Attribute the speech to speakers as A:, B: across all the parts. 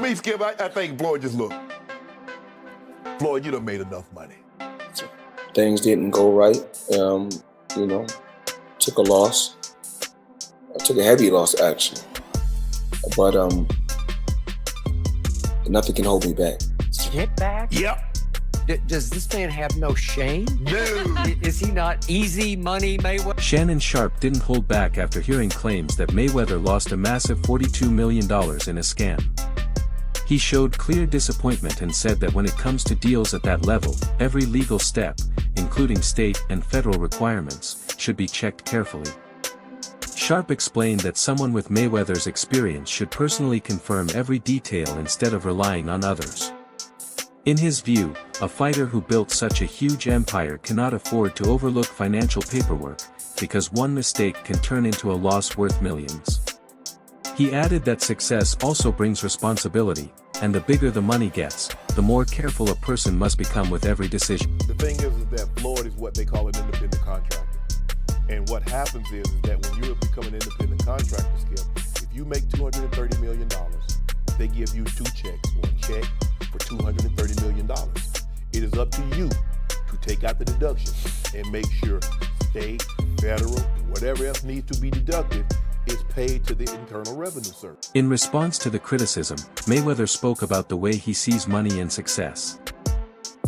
A: Me, Skip, I think Floyd just looked. Floyd, you done made enough money.
B: Things didn't go right. You know, took a loss. I took a heavy loss, actually. But nothing can hold me back.
C: Get back?
A: Yep.
C: Does this man have no shame?
A: No.
C: Is he not easy money Mayweather?
D: Shannon Sharpe didn't hold back after hearing claims that Mayweather lost a massive $42 million in a scam. He showed clear disappointment and said that when it comes to deals at that level, every legal step, including state and federal requirements, should be checked carefully. Sharpe explained that someone with Mayweather's experience should personally confirm every detail instead of relying on others. In his view, a fighter who built such a huge empire cannot afford to overlook financial paperwork, because one mistake can turn into a loss worth millions. He added that success also brings responsibility, and the bigger the money gets, the more careful a person must become with every decision.
A: The thing is that Floyd is what they call an independent contractor. And what happens is that when you become an independent contractor, Skip, if you make $230 million, they give you two checks, one check for $230 million. It is up to you to take out the deduction and make sure state, federal, whatever else needs to be deducted is paid to the Internal Revenue Service.
D: In response to the criticism, Mayweather spoke about the way he sees money and success.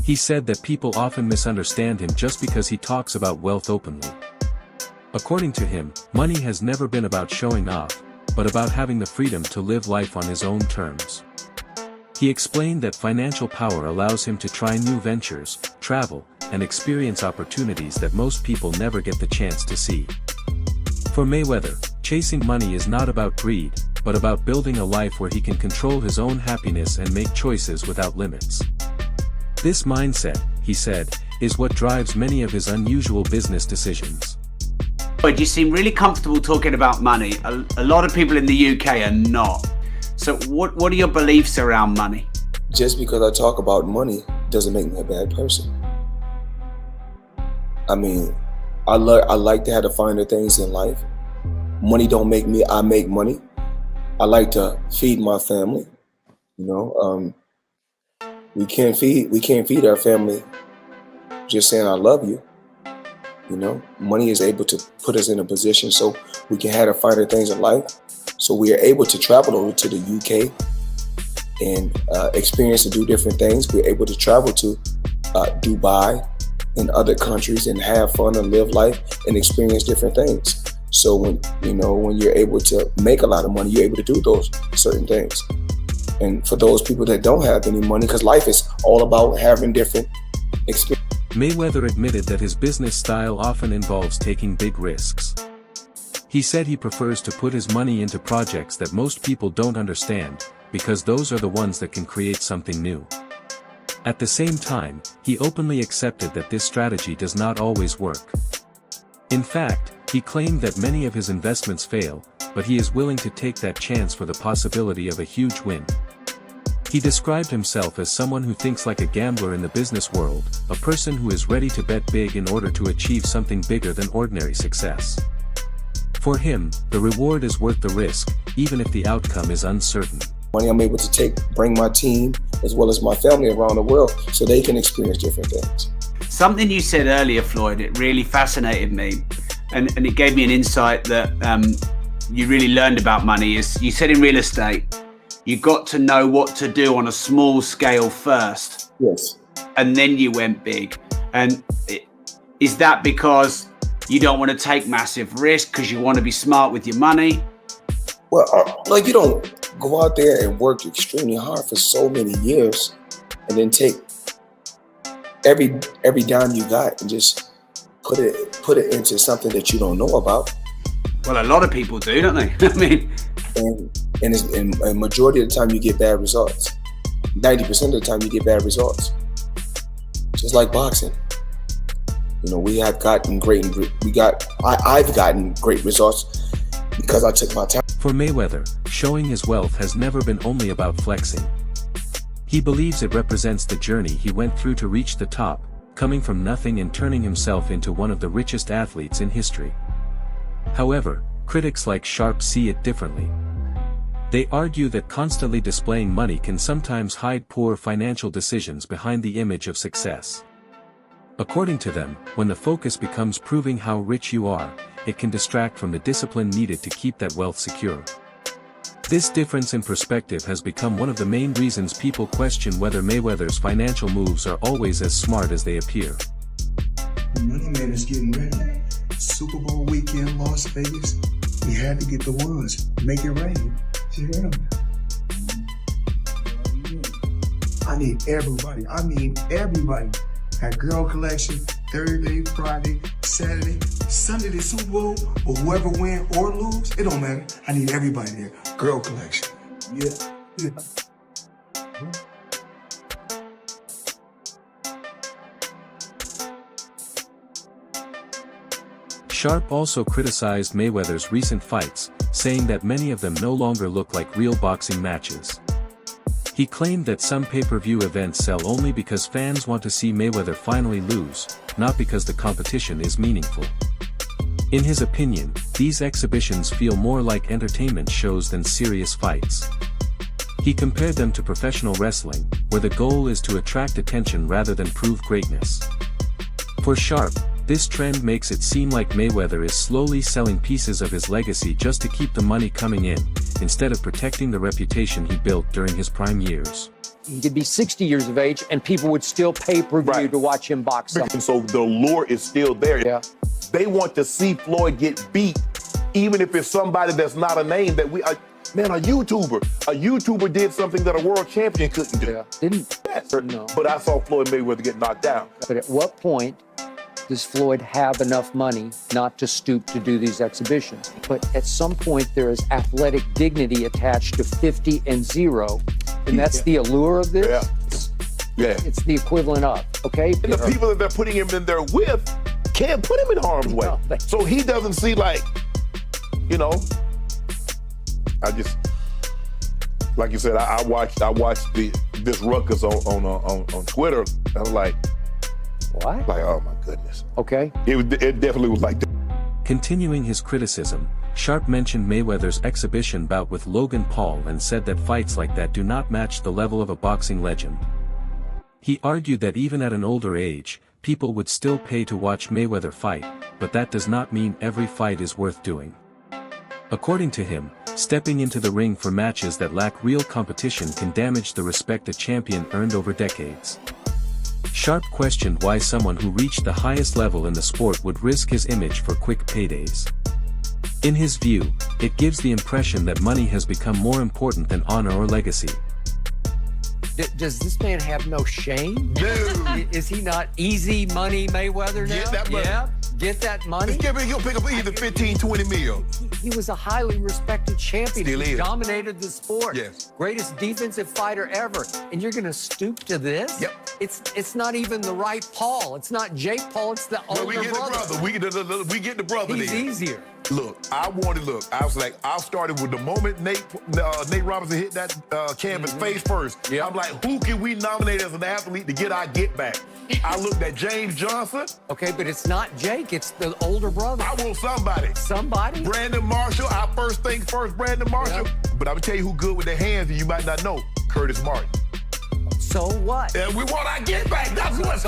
D: He said that people often misunderstand him just because he talks about wealth openly. According to him, money has never been about showing off, but about having the freedom to live life on his own terms. He explained that financial power allows him to try new ventures, travel, and experience opportunities that most people never get the chance to see. For Mayweather, chasing money is not about greed, but about building a life where he can control his own happiness and make choices without limits. This mindset, he said, is what drives many of his unusual business decisions.
E: You seem really comfortable talking about money. A lot of people in the UK are not. So what are your beliefs around money?
B: Just because I talk about money doesn't make me a bad person. I mean, I like to have the finer things in life. Money don't make me, I make money. I like to feed my family. You know, we can't feed our family just saying I love you. You know, money is able to put us in a position so we can have the finer things in life. So we are able to travel over to the UK and experience and do different things. We're able to travel to Dubai and other countries and have fun and live life and experience different things. So when you're able to make a lot of money, you're able to do those certain things. And for those people that don't have any money, because life is all about having different experiences.
D: Mayweather admitted that his business style often involves taking big risks. He said he prefers to put his money into projects that most people don't understand, because those are the ones that can create something new. At the same time, he openly accepted that this strategy does not always work. In fact, he claimed that many of his investments fail, but he is willing to take that chance for the possibility of a huge win. He described himself as someone who thinks like a gambler in the business world, a person who is ready to bet big in order to achieve something bigger than ordinary success. For him, the reward is worth the risk, even if the outcome is uncertain.
B: Money I'm able to bring my team as well as my family around the world so they can experience different things.
E: Something you said earlier, Floyd, it really fascinated me, and it gave me an insight that you really learned about money. Is you said in real estate, you got to know what to do on a small scale first.
B: Yes. And
E: then you went big. And is that because you don't want to take massive risk because you want to be smart with your money?
B: Well, like you don't go out there and work extremely hard for so many years and then take every dime you got and just put it into something that you don't know about.
E: Well, a lot of people do, don't they? I mean,
B: and a majority of the time you get bad results. 90% of the time you get bad results. Just like boxing. You know, I've gotten great results because I took my time.
D: For Mayweather, showing his wealth has never been only about flexing. He believes it represents the journey he went through to reach the top, coming from nothing and turning himself into one of the richest athletes in history. However, critics like Sharpe see it differently. They argue that constantly displaying money can sometimes hide poor financial decisions behind the image of success. According to them, when the focus becomes proving how rich you are, it can distract from the discipline needed to keep that wealth secure. This difference in perspective has become one of the main reasons people question whether Mayweather's financial moves are always as smart as they appear.
F: Money Man is getting ready. Super Bowl weekend, Las Vegas. We had to get the ones. Make it rain. You hear them? I need everybody. I mean everybody. At Girl Collection, Thursday, Friday, Saturday, Sunday, the Super Bowl, or whoever win or lose, it don't matter. I need everybody there. Girl Collection. Yeah.
D: Sharpe also criticized Mayweather's recent fights, saying that many of them no longer look like real boxing matches. He claimed that some pay-per-view events sell only because fans want to see Mayweather finally lose, not because the competition is meaningful. In his opinion, these exhibitions feel more like entertainment shows than serious fights. He compared them to professional wrestling, where the goal is to attract attention rather than prove greatness. For Sharpe, this trend makes it seem like Mayweather is slowly selling pieces of his legacy just to keep the money coming in, instead of protecting the reputation he built during his prime years.
C: He could be 60 years of age and people would still pay per view to watch him box.
A: And so the allure is still there.
C: Yeah.
A: They want to see Floyd get beat, even if it's somebody that's not a name that man, a YouTuber did something that a world champion couldn't do.
C: Yeah. Didn't.
A: Yes.
C: No.
A: But I saw Floyd Mayweather get knocked down.
C: But at what point does Floyd have enough money not to stoop to do these exhibitions? But at some point there is athletic dignity attached to 50 and 0, and that's the allure of this.
A: Yeah.
C: It's the equivalent of, okay?
A: And the people that they're putting him in there with can't put him in harm's way.
C: No,
A: So he doesn't see like, like you said, I watched this ruckus on Twitter. I was like,
C: what?
A: Like, oh my goodness.
C: Okay.
A: It definitely was like that.
D: Continuing his criticism, Sharpe mentioned Mayweather's exhibition bout with Logan Paul and said that fights like that do not match the level of a boxing legend. He argued that even at an older age, people would still pay to watch Mayweather fight, but that does not mean every fight is worth doing. According to him, stepping into the ring for matches that lack real competition can damage the respect a champion earned over decades. Sharpe questioned why someone who reached the highest level in the sport would risk his image for quick paydays. In his view, it gives the impression that money has become more important than honor or legacy.
C: Does this man have no shame?
A: No.
C: Is he not easy money Mayweather now?
A: Get that money.
C: Yeah, get that money.
A: He'll pick up either 15, 20 mil.
C: He was a highly respected champion.
A: Still
C: He
A: is.
C: dominated the sport.
A: Yes.
C: Greatest defensive fighter ever. And you're going to stoop to this?
A: Yep.
C: It's not even the right Paul. It's not Jake Paul. It's the older
A: We get
C: brother.
A: we get the brother
C: He's
A: then.
C: easier.
A: Look, I was like, I started with the moment Nate Robinson hit that canvas face first.
C: Yeah.
A: I'm like, who can we nominate as an athlete to get our get back? I looked at James Johnson.
C: Okay, but it's not Jake. It's the older brother.
A: I want somebody.
C: Somebody?
A: Brandon Marshall, our first thing first, Brandon Marshall.
C: Yep.
A: But I'm gonna tell you who good with their hands and you might not know, Curtis Martin.
C: So what?
A: And we want our get back. That's what.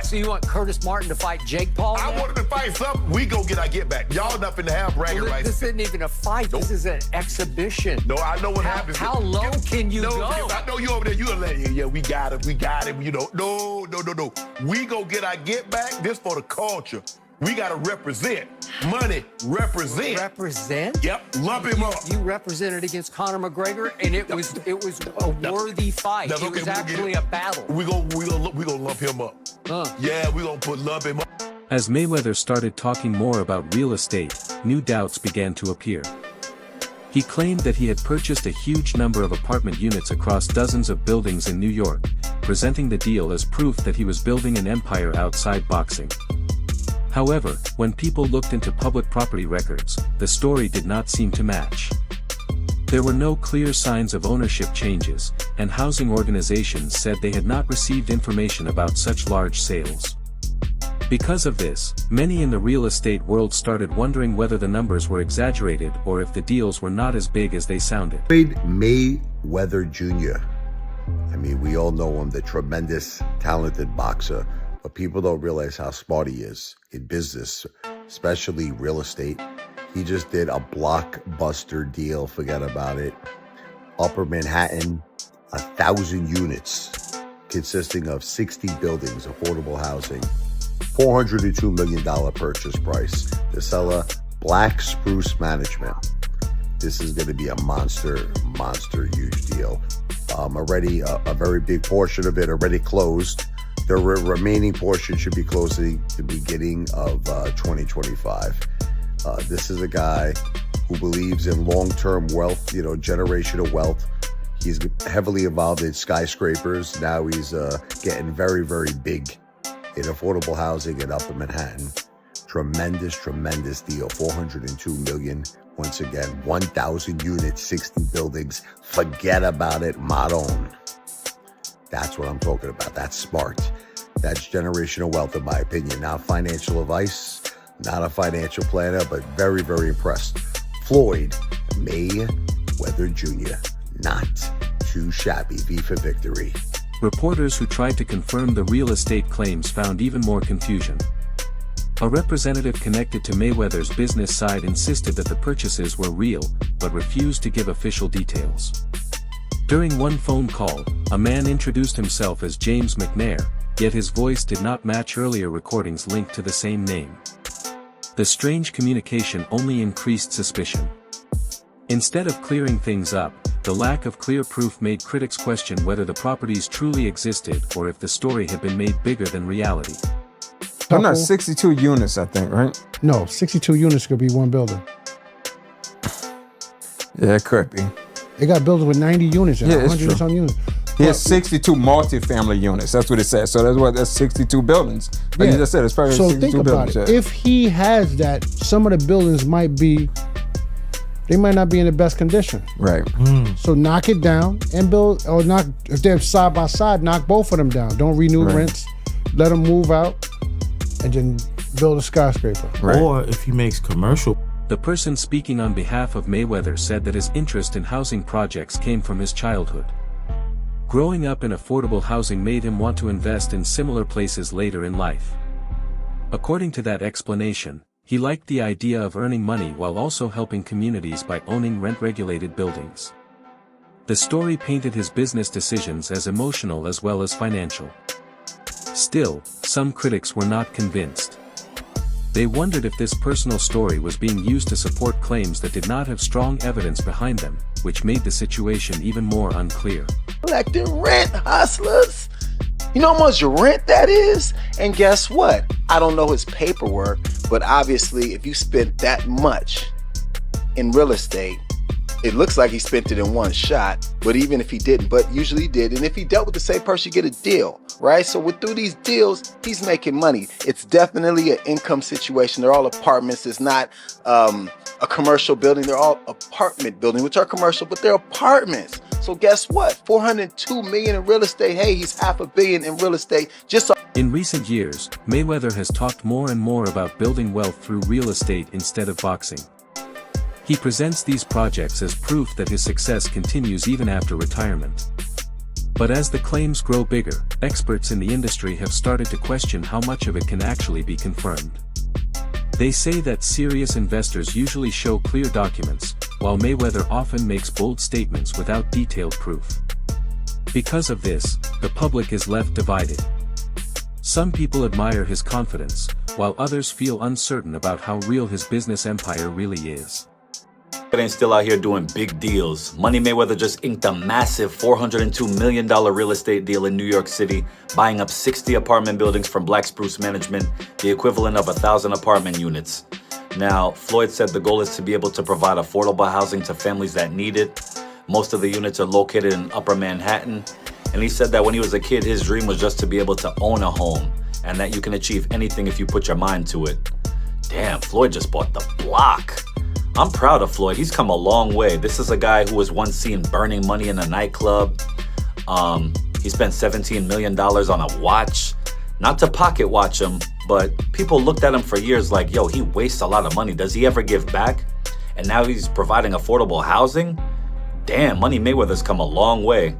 C: So you want Curtis Martin to fight Jake Paul?
A: I
C: now?
A: wanted to fight something. We go get our get back. Y'all nothing to have bragging
C: Well,
A: rights.
C: this isn't even a fight.
A: Nope.
C: This is an exhibition.
A: No, I know what happens.
C: How low can you go?
A: I know you over there. You're like, yeah, we got him. You know, no. We go get our get back. This for the culture. We gotta represent. Money, represent.
C: Represent?
A: Yep, lump him up.
C: You represented against Conor McGregor, and it was a worthy fight.
A: That's
C: It
A: okay,
C: was
A: we'll
C: actually
A: get
C: a battle.
A: We gonna lump him up. Yeah, we gonna lump him up.
D: As Mayweather started talking more about real estate, new doubts began to appear. He claimed that he had purchased a huge number of apartment units across dozens of buildings in New York, presenting the deal as proof that he was building an empire outside boxing. However, when people looked into public property records, the story did not seem to match. There were no clear signs of ownership changes, and housing organizations said they had not received information about such large sales. Because of this, many in the real estate world started wondering whether the numbers were exaggerated or if the deals were not as big as they sounded.
G: Mayweather Jr. I mean, we all know him, the tremendous, talented boxer, but people don't realize how smart he is in business, especially real estate. He just did a blockbuster deal, forget about it. Upper Manhattan, 1,000 units, consisting of 60 buildings, affordable housing. $402 million purchase price. The seller, Black Spruce Management. This is going to be a monster, huge deal. Already a very big portion of it already closed. The remaining portion should be closing the beginning of 2025. This is a guy who believes in long-term wealth, generational wealth. He's heavily involved in skyscrapers. Now he's getting very, very big in affordable housing in Upper Manhattan. Tremendous deal. $402 million. Once again, 1,000 units, 60 buildings. Forget about it, Maron. That's what I'm talking about. That's smart. That's generational wealth, in my opinion. Not financial advice, not a financial planner, but very, very impressed. Floyd Mayweather Jr. Not too shabby. V for victory.
D: Reporters who tried to confirm the real estate claims found even more confusion. A representative connected to Mayweather's business side insisted that the purchases were real, but refused to give official details. During one phone call, a man introduced himself as James McNair, yet his voice did not match earlier recordings linked to the same name. The strange communication only increased suspicion. Instead of clearing things up, the lack of clear proof made critics question whether the properties truly existed or if the story had been made bigger than reality.
H: I'm not 62 units, I think, right?
I: No, 62 units could be one building.
H: Yeah, it could be.
I: They got buildings with 90 units and 100 and some units.
H: He has 62 multifamily units. That's what it says. So that's 62 buildings. Like you just said, it's probably 62
I: think
H: buildings.
I: about it. If he has that, some of the buildings might not be in the best condition.
H: Right.
I: So knock it down and build, or knock, if they're side by side, knock both of them down. Don't renew rents. Let them move out and then build a skyscraper.
H: Right.
J: Or if he makes commercial.
D: The person speaking on behalf of Mayweather said that his interest in housing projects came from his childhood. Growing up in affordable housing made him want to invest in similar places later in life. According to that explanation, he liked the idea of earning money while also helping communities by owning rent-regulated buildings. The story painted his business decisions as emotional as well as financial. Still, some critics were not convinced. They wondered if this personal story was being used to support claims that did not have strong evidence behind them, which made the situation even more unclear.
K: Collecting rent, hustlers. You know how much rent that is? And guess what? I don't know his paperwork, but obviously if you spent that much in real estate, it looks like he spent it in one shot, but even if he didn't, but usually he did. And if he dealt with the same person, you get a deal, right? So through these deals, he's making money. It's definitely an income situation. They're all apartments. It's not a commercial building. They're all apartment buildings, which are commercial, but they're apartments. So guess what? $402 million in real estate. Hey, he's $500 million in real estate.
D: In recent years, Mayweather has talked more and more about building wealth through real estate instead of boxing. He presents these projects as proof that his success continues even after retirement. But as the claims grow bigger, experts in the industry have started to question how much of it can actually be confirmed. They say that serious investors usually show clear documents, while Mayweather often makes bold statements without detailed proof. Because of this, the public is left divided. Some people admire his confidence, while others feel uncertain about how real his business empire really is.
L: Ain't still out here doing big deals. Money Mayweather just inked a massive $402 million real estate deal in New York City, buying up 60 apartment buildings from Black Spruce Management, the equivalent of 1,000 apartment units. Now, Floyd said the goal is to be able to provide affordable housing to families that need it. Most of the units are located in Upper Manhattan, and he said that when he was a kid, his dream was just to be able to own a home, and that you can achieve anything if you put your mind to it. Damn, Floyd just bought the block. I'm proud of Floyd. He's come a long way. This is a guy who was once seen burning money in a nightclub. He spent $17 million on a watch. Not to pocket watch him, but people looked at him for years like, yo, he wastes a lot of money. Does he ever give back? And now he's providing affordable housing? Damn, Money Mayweather's come a long way.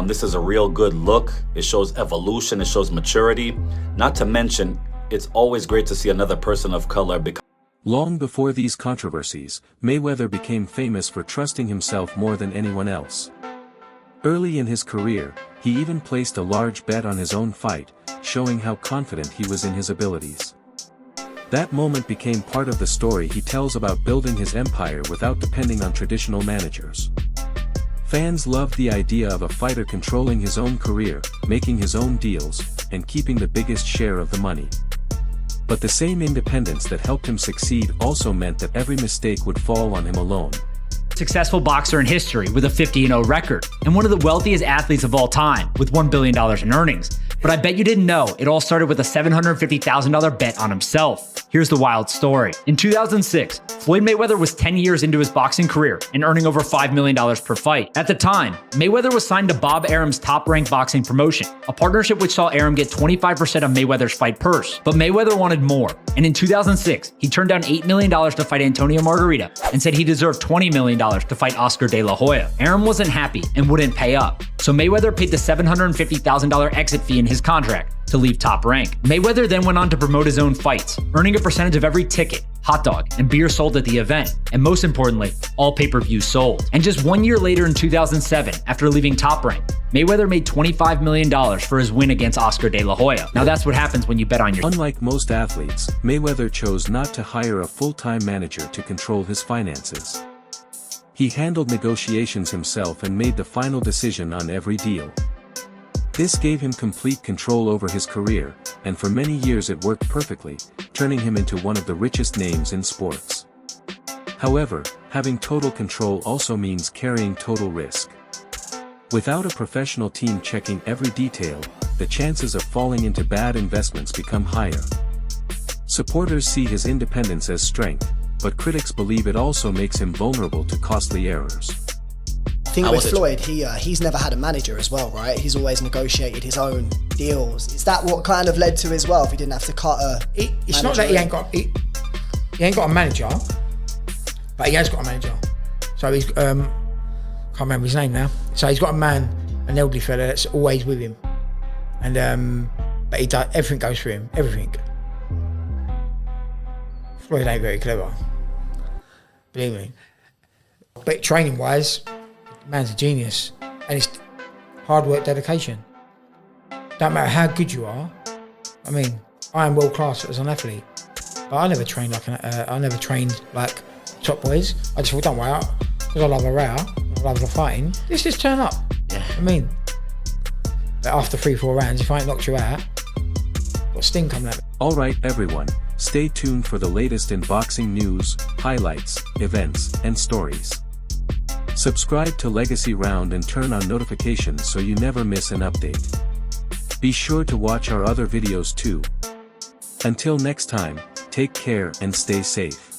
L: This is a real good look. It shows evolution, it shows maturity. Not to mention, it's always great to see another person of color become.
D: Long before these controversies, Mayweather became famous for trusting himself more than anyone else. Early in his career, he even placed a large bet on his own fight, showing how confident he was in his abilities. That moment became part of the story he tells about building his empire without depending on traditional managers. Fans loved the idea of a fighter controlling his own career, making his own deals, and keeping the biggest share of the money. But the same independence that helped him succeed also meant that every mistake would fall on him alone.
J: Successful boxer in history with a 50-0 record, and one of the wealthiest athletes of all time with $1 billion in earnings. But I bet you didn't know, it all started with a $750,000 bet on himself. Here's the wild story. In 2006, Floyd Mayweather was 10 years into his boxing career and earning over $5 million per fight. At the time, Mayweather was signed to Bob Arum's top-ranked boxing promotion, a partnership which saw Arum get 25% of Mayweather's fight purse. But Mayweather wanted more, and in 2006, he turned down $8 million to fight Antonio Margarita and said he deserved $20 million to fight Oscar De La Hoya. Arum wasn't happy and wouldn't pay up, so Mayweather paid the $750,000 exit fee in his contract to leave Top Rank. Mayweather then went on to promote his own fights, earning a percentage of every ticket, hot dog, and beer sold at the event, and most importantly, all pay-per-views sold. And just 1 year later in 2007, after leaving Top Rank, Mayweather made $25 million for his win against Oscar De La Hoya. Now that's what happens when you bet on your...
D: Unlike most athletes, Mayweather chose not to hire a full-time manager to control his finances. He handled negotiations himself and made the final decision on every deal. This gave him complete control over his career, and for many years it worked perfectly, turning him into one of the richest names in sports. However, having total control also means carrying total risk. Without a professional team checking every detail, the chances of falling into bad investments become higher. Supporters see his independence as strength, but critics believe it also makes him vulnerable to costly errors.
M: I think with Floyd, he's never had a manager as well, right? He's always negotiated his own deals. Is that what kind of led to as well? If he didn't have to cut a
N: it's not that he ain't got a manager, but he has got a manager. So he's can't remember his name now. So he's got a man, an elderly fella that's always with him, and but he does everything goes through him, everything. Floyd ain't very clever, believe me. But training wise, man's a genius, and it's hard work, dedication. Don't matter how good you are. I mean, I am world class as an athlete, but I never trained like top boys. I just thought, don't worry, because I love a row, I love the fighting. Let's just turn up. Yeah. I mean, after 3-4 rounds, if I ain't knocked you out, got Sting coming at me.
D: All right, everyone, stay tuned for the latest in boxing news, highlights, events, and stories. Subscribe to Legacy Round and turn on notifications so you never miss an update. Be sure to watch our other videos too. Until next time, take care and stay safe.